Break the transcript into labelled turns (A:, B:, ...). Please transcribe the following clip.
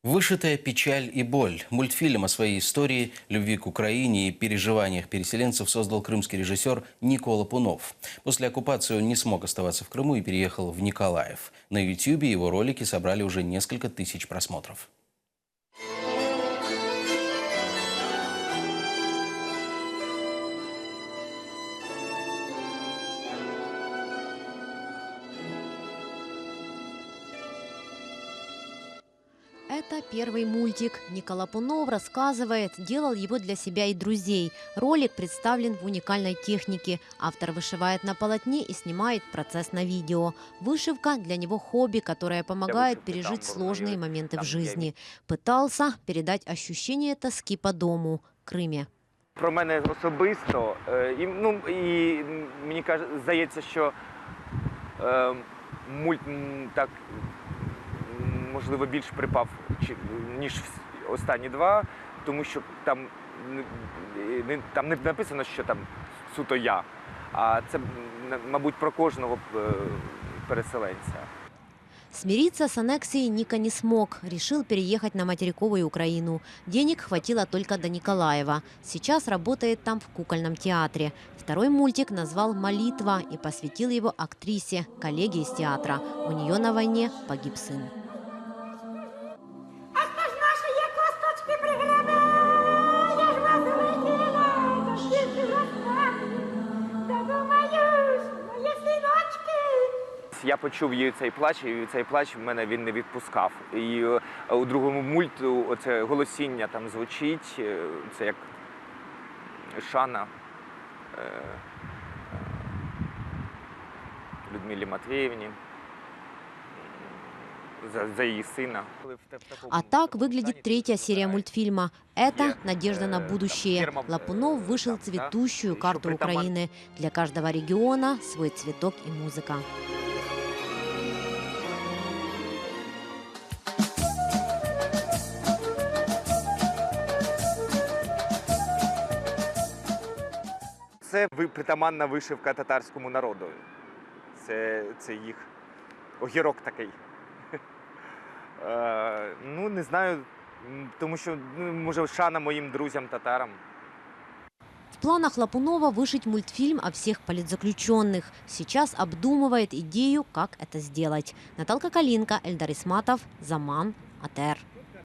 A: «Вышитая печаль и боль». Мультфильм о своей истории, любви к Украине и переживаниях переселенцев создал крымский режиссер Никола Пунов. После оккупации он не смог оставаться в Крыму и переехал в Николаев. На Ютьюбе его ролики собрали уже несколько тысяч просмотров.
B: Это первый мультик. Никола Пунов рассказывает, делал его для себя и друзей. Ролик представлен в уникальной технике. Автор вышивает на полотне и снимает процесс на видео. Вышивка для него хобби, которое помогает пережить сложные моменты в жизни. Пытался передать ощущение тоски по дому, Крымі.
C: Про мене особисто, і мені здається, що мульт так, можливо, більш припав, ніж останні два, тому що там не написано, що там суто я, а це, мабуть, про кожного переселенця.
B: Смириться с аннексией Ника не смог. Решил переехать на материковую Украину. Денег хватило только до Николаева. Сейчас работает там в кукольном театре. Второй мультик назвал «Молитва» и посвятил его актрисе, коллеге из театра. У нее на войне погиб сын.
C: Я почув її цей плач, і цей плач мене він не відпускав. І у другому мульту оце голосіння там звучить, це як шана Людмилі Матвеевні за її сына.
B: А так выглядит третья серия мультфильма. Это «Надежда на будущее». Лапунов вышил цветущую карту Украины. Для каждого региона свой цветок и музыка.
C: Це притаманна вишивка татарському народу. Це їх огірок такий. Не знаю, тому що, може, шана моїм друзям-татарам.
B: В планах Лапунова вышить мультфильм о всех политзаключенных. Сейчас обдумывает идею, как это сделать. Наталка Калинка, Эльдар Исматов, Заман, АТР.